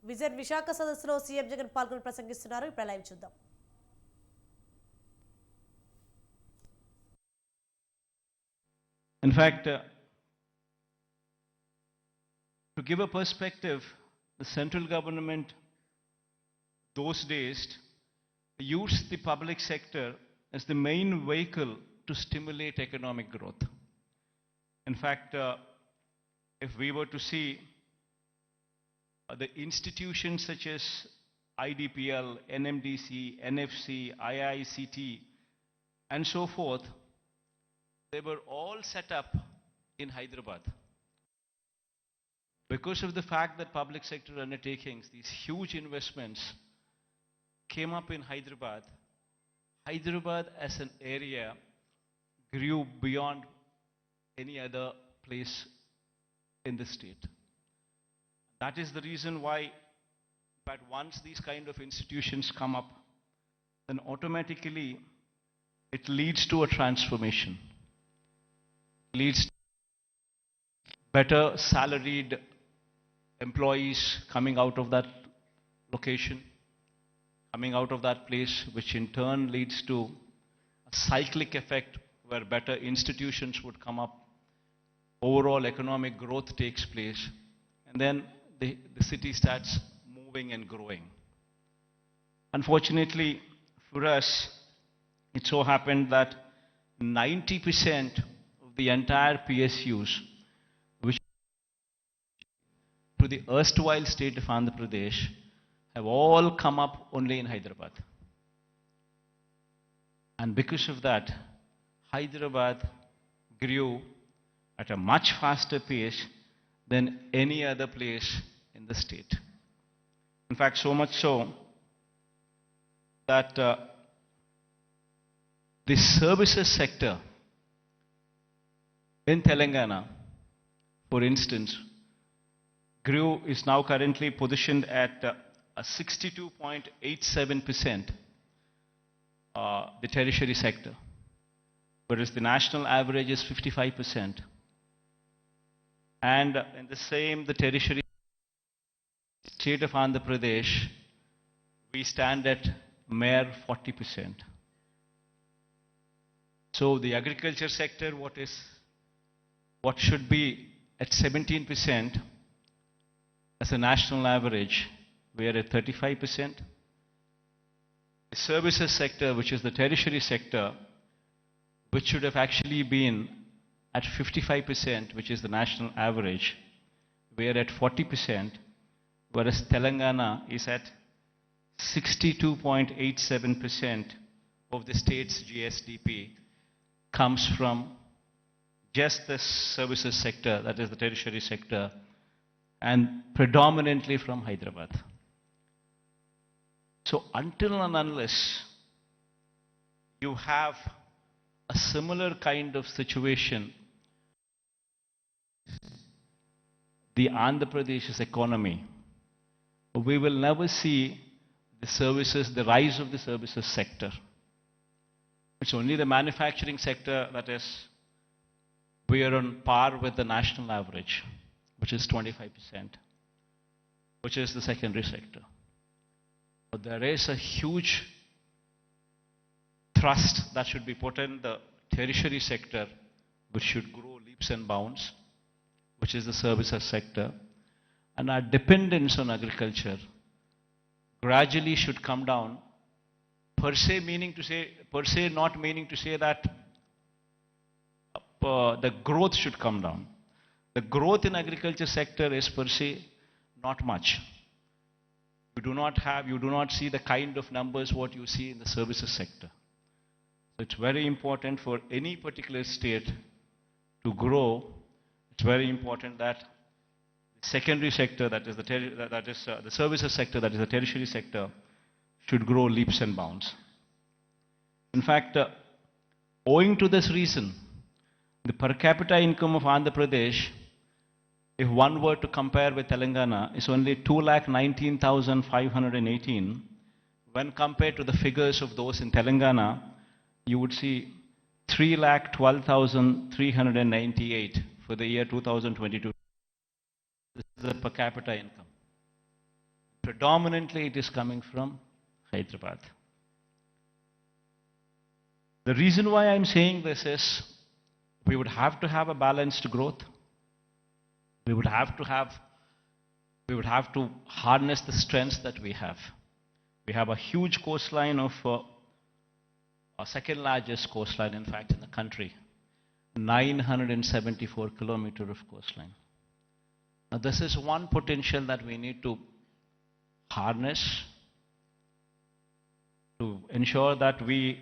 Vision Visakha సదస్సులో CM Jagan పాల్గొని ప్రసంగిస్తున్నారు. ఇప్పుడు లైవ్ చూద్దాం. In fact, to give a perspective, the central government those days used the public sector as the main vehicle to stimulate economic growth. In fact, if we were to see the institutions such as IDPL, NMDC, NFC, IICT, and so forth, they were all set up in Hyderabad. Because of the fact that public sector undertakings, these huge investments came up in Hyderabad, Hyderabad as an area grew beyond any other place in the state. That is the reason why, but once these kind of institutions come up, then automatically it leads to a transformation. Leads to better salaried employees coming out of that location, coming out of that place, which in turn leads to a cyclic effect where better institutions would come up, overall economic growth takes place, and then the city starts moving and growing. Unfortunately for us, it so happened that 90% of the entire PSUs, which to the erstwhile state of Andhra Pradesh, have all come up only in Hyderabad. And because of that, Hyderabad grew at a much faster pace than any other place in the state. In fact, so much so that the services sector in Telangana, for instance, is now currently positioned at a 62.87%, the tertiary sector, whereas the national average is 55%. And in the same, the tertiary state of Andhra Pradesh, we stand at mere 40%. So the agriculture sector, what should be at 17% as a national average, we are at 35%. The services sector, which is the tertiary sector, which should have actually been at 55%, which is the national average, we are at 40%, whereas Telangana is at 62.87% of the state's GSDP comes from just the services sector, that is the tertiary sector, and predominantly from Hyderabad. So until and unless you have a similar kind of situation, the Andhra Pradesh's economy, we will never see the rise of the services sector. It's only the manufacturing sector that is, we are on par with the national average, which is 25%, which is the secondary sector. But there is a huge thrust that should be put in the tertiary sector, which should grow leaps and bounds, which is the services sector. And our dependence on agriculture gradually should come down, per se not meaning to say that the growth should come down. The growth in agriculture sector is per se not much. You do not see the kind of numbers what you see in the services sector. So it's very important for any particular state to grow. It's very important that the secondary sector, that is the services sector, that is the tertiary sector, should grow leaps and bounds. In fact, owing to this reason, the per capita income of Andhra Pradesh, if one were to compare with Telangana, is only 2,19,518. When compared to the figures of those in Telangana, you would see 3,12,398 for the year 2022. This is the per capita income. predominantly it is coming from Hyderabad. The reason why I'm saying this is we would have to have a balanced growth. We would have to harness the strengths that we have. We have a huge coastline of our second largest coastline, in fact, in the country, 974 kilometers of coastline. Now, this is one potential that we need to harness to ensure that we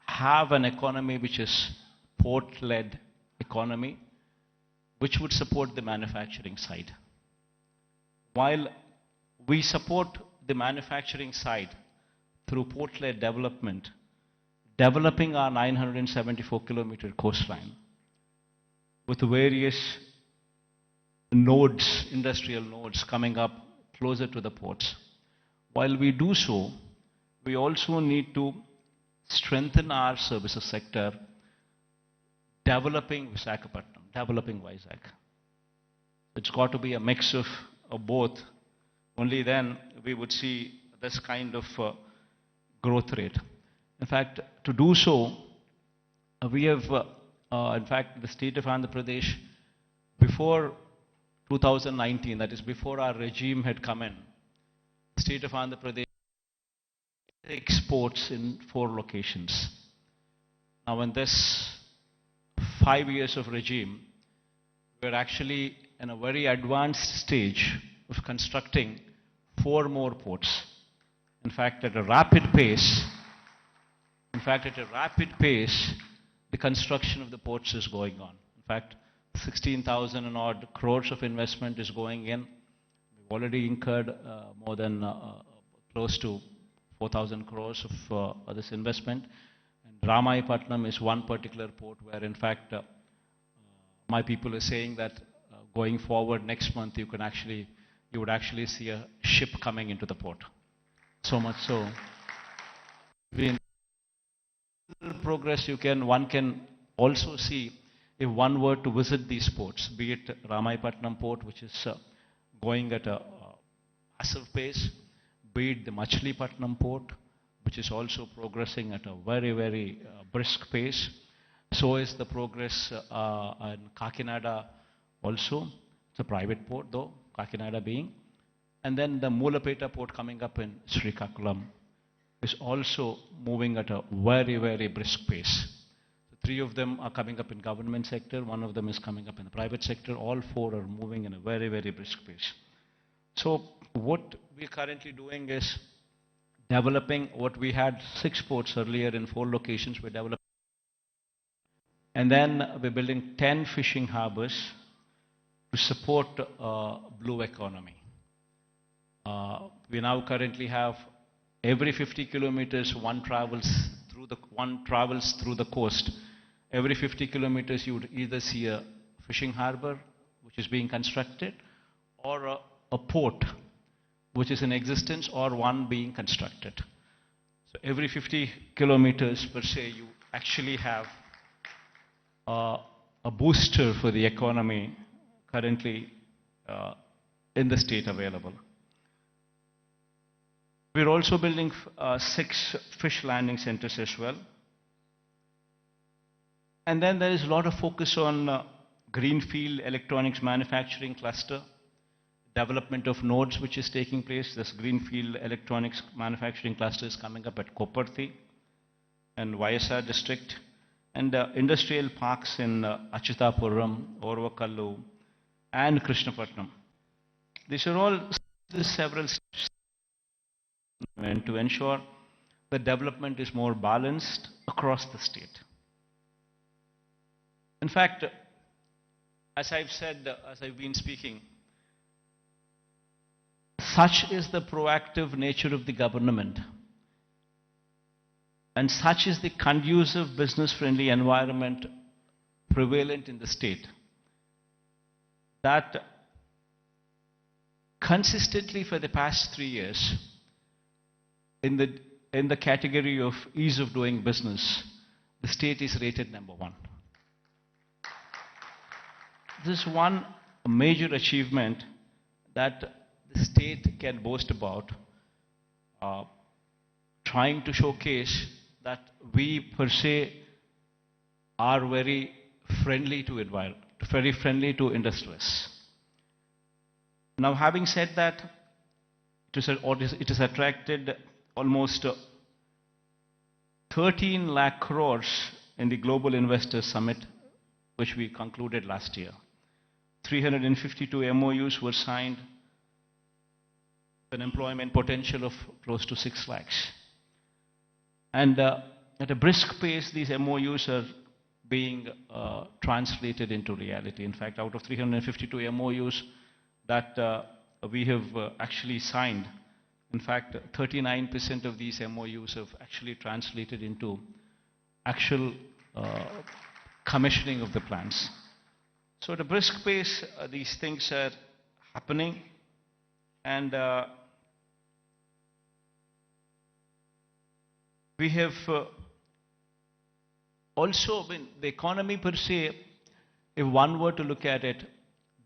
have an economy which is port-led economy, which would support the manufacturing side. While we support the manufacturing side through port-led development, developing our 974-kilometer coastline with various nodes, industrial nodes coming up closer to the ports. While we do so, we also need to strengthen our services sector, developing Visakhapatnam, developing Vizag. It's got to be a mix of both. Only then we would see this kind of growth rate. In fact, to do so, we have, in fact, the state of Andhra Pradesh, before 2019, that is before our regime had come in, the state of Andhra Pradesh exports in 4 locations. Now, in this 5 years of regime, we're actually in a very advanced stage of constructing 4 more ports. In fact, at a rapid pace, the construction of the ports is going on. In fact, 16,000 and odd crores of investment is going in. We've already incurred more than close to 4,000 crores of this investment. And Ramayapatnam is one particular port where, in fact, my people are saying that going forward next month, you would actually see a ship coming into the port. So much so. In progress, one can also see if one were to visit these ports, be it Ramayapatnam port, which is going at a massive pace, be it the Machilipatnam port, which is also progressing at a very, very brisk pace. So is the progress in Kakinada also. It's a private port though, Kakinada being. And then the Mulapeta port coming up in Srikakulam is also moving at a very, very brisk pace. So 3 of them are coming up in government sector, 1 of them is coming up in the private sector. All 4 are moving in a very, very brisk pace. So what we're currently doing is developing what we had 6 ports earlier in 4 locations. We're developing. And then we're building 10 fishing harbors to support blue economy. We now currently have every 50 kilometers one travels through the coast. Every 50 kilometers you would either see a fishing harbor which is being constructed, or a port which is in existence, or one being constructed. So every 50 kilometers per se, you actually have a booster for the economy currently in the state available. We're also building 6 fish landing centers as well. And then there is a lot of focus on greenfield electronics manufacturing cluster, development of nodes which is taking place. This greenfield electronics manufacturing cluster is coming up at Koparthi and YSR district, and industrial parks in Achutapuram, Orvakallu, and Krishnapatnam. These are all several steps to ensure the development is more balanced across the state. In fact, as I've said, as I've been speaking, such is the proactive nature of the government, and such is the conducive business-friendly environment prevalent in the state, that consistently for the past 3 years, in the category of ease of doing business, the state is rated number 1. This is one major achievement that the state can boast about, uh, trying to showcase that we per se are very friendly to environment, very friendly to industrialists. Now, having said that, it has attracted almost 13 lakh crores in the Global Investors Summit, which we concluded last year. 352 MOUs were signed, an employment potential of close to 6 lakhs. And at a brisk pace, these MOUs are being translated into reality. In fact, out of 352 MOUs that we have actually signed, in fact, 39% of these MOUs have actually translated into actual commissioning of the plants. So at a brisk pace, these things are happening, and we have also, the economy per se, if one were to look at it,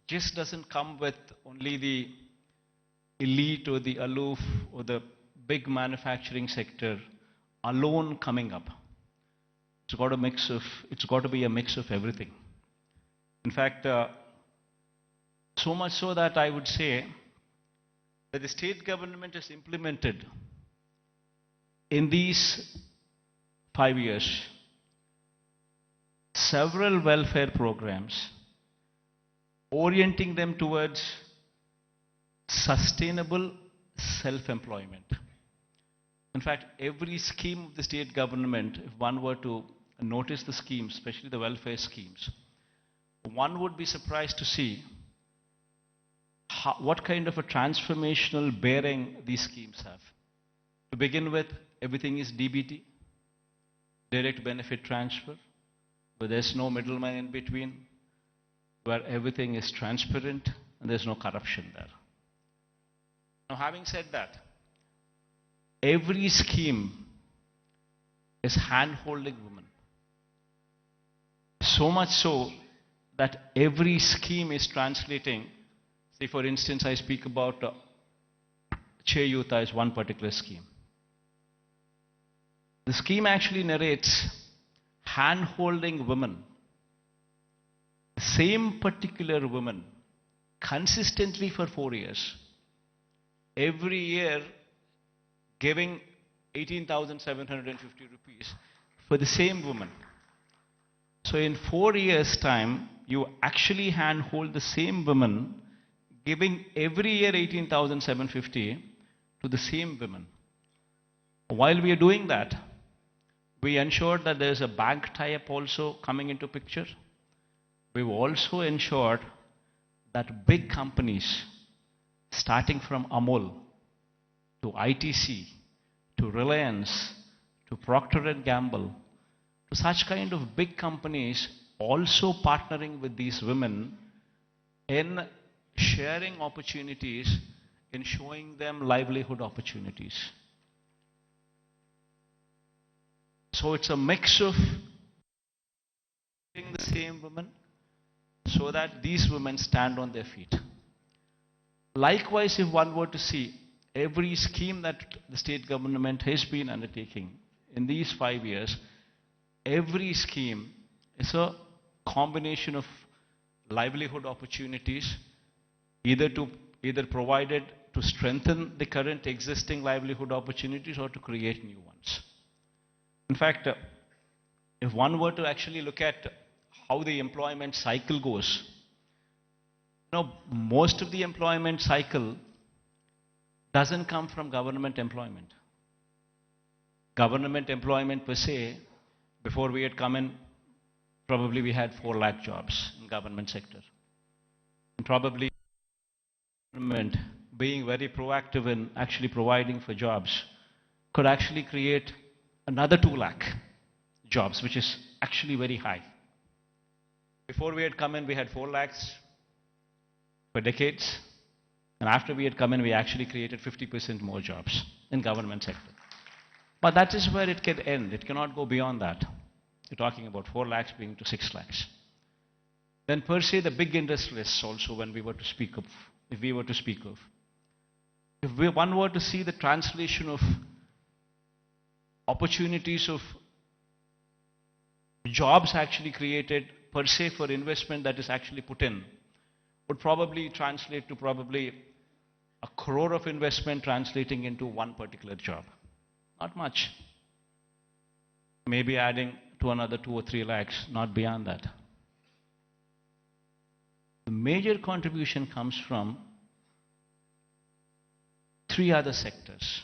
just doesn't come with only the elite or the aloof or the big manufacturing sector alone coming up. It's got to be a mix of everything. In fact, so much so that I would say that the state government has implemented in these 5 years several welfare programs orienting them towards sustainable self-employment. In fact, every scheme of the state government, if one were to notice the schemes, especially the welfare schemes, one would be surprised to see what kind of a transformational bearing these schemes have. To begin with, everything is DBT, direct benefit transfer, where there's no middleman in between, where everything is transparent and there's no corruption there. Now, having said that, every scheme is hand-holding women. So much so that every scheme is translating. Say, for instance, I speak about Cheyuta as one particular scheme. The scheme actually narrates hand-holding women, the same particular woman, consistently for 4 years, every year giving 18,750 rupees for the same woman. So in 4 years' time, you actually handhold the same woman, giving every year 18,750 to the same women. While we are doing that, we ensured that there is a bank tie-up also coming into picture. We've also ensured that big companies, starting from Amul to ITC to Reliance to Procter & Gamble, to such kind of big companies also partnering with these women in sharing opportunities, in showing them livelihood opportunities. So it's a mix of the same women so that these women stand on their feet. Likewise, if one were to see every scheme that the state government has been undertaking in these 5 years, every scheme is a combination of livelihood opportunities, either provided to strengthen the current existing livelihood opportunities or to create new ones. In fact, if one were to actually look at how the employment cycle goes, most of the employment cycle doesn't come from government employment. Government employment per se, before we had come in, probably we had 4 lakh jobs in government sector. And probably government being very proactive in actually providing for jobs could actually create another 2 lakh jobs, which is actually very high. Before we had come in, we had 4 lakhs for decades. And after we had come in, we actually created 50% more jobs in government sector. But that is where it can end. It cannot go beyond that. You're talking about 4 lakhs being to 6 lakhs. Then per se, the big industrialists also, when we were to speak of, if we were to speak of, If one were to see the translation of opportunities of jobs actually created per se for investment that is actually put in, would probably translate to probably 1 crore of investment translating into one particular job. Not much. Maybe adding to another 2 or 3 lakhs, not beyond that. The major contribution comes from 3 other sectors.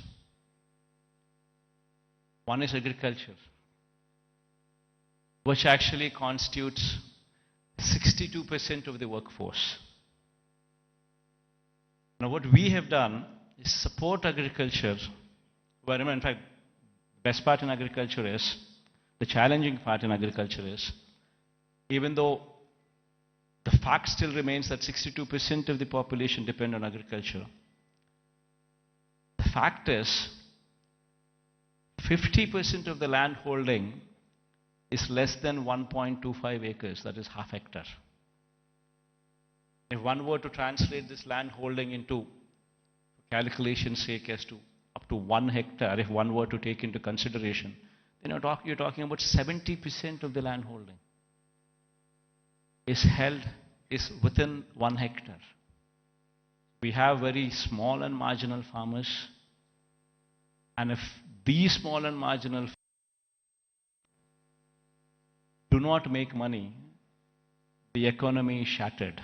One is agriculture, which actually constitutes 62% of the workforce. Now, what we have done is support agriculture, where, in fact, the best part in agriculture is, the challenging part in agriculture is, even though the fact still remains that 62% of the population depend on agriculture, the fact is 50% of the land holding is less than 1.25 acres, that is half hectare. If one were to translate this land holding into, for calculation's sake, as to up to 1 hectare, if one were to take into consideration, then you're talking about 70% of the land holding is within 1 hectare. We have very small and marginal farmers, and if these small and marginal do not make money, the economy is shattered.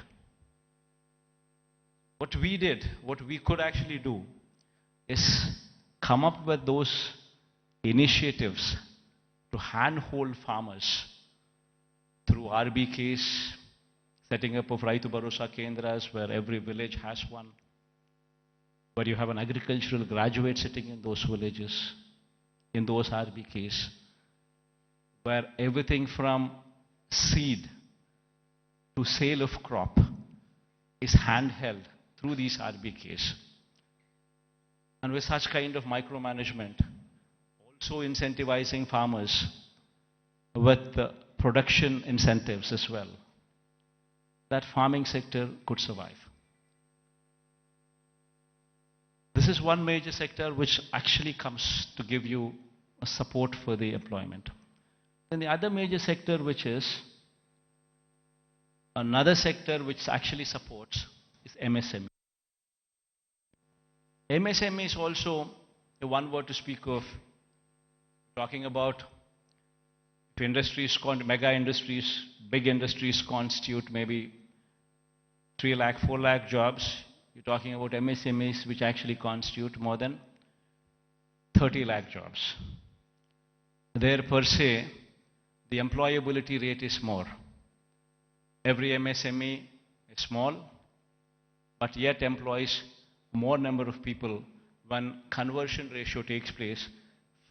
What we did, what we could actually do, is come up with those initiatives to handhold farmers through RBKs, setting up of Raitu Bharosa Kendras, where every village has one, where you have an agricultural graduate sitting in those villages, in those RBKs, where everything from seed to sale of crop is handheld through these RBKs. And with such kind of micromanagement, also incentivizing farmers with production incentives as well, that farming sector could survive. This is one major sector which actually comes to give you a support for the employment. Then the other major sector, which is another sector which actually supports, is MSME. MSME is also the one word to speak of, talking about if industries, mega industries, big industries constitute maybe 3 lakh, 4 lakh jobs. You're talking about MSMEs which actually constitute more than 30 lakh jobs. There per se, the employability rate is more. Every MSME is small, but yet employs more number of people when conversion ratio takes place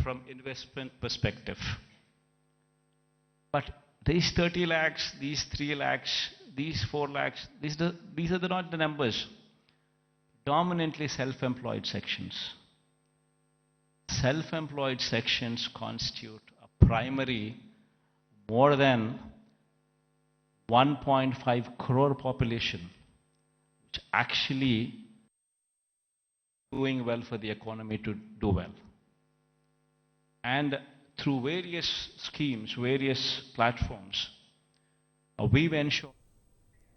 from investment perspective. But these 30 lakhs, these 3 lakhs, these 4 lakhs, these are not the numbers. Dominantly self-employed sections. Self-employed sections constitute a primary more than 1.5 crore population, which actually doing well for the economy to do well. And through various schemes, various platforms, we've ensured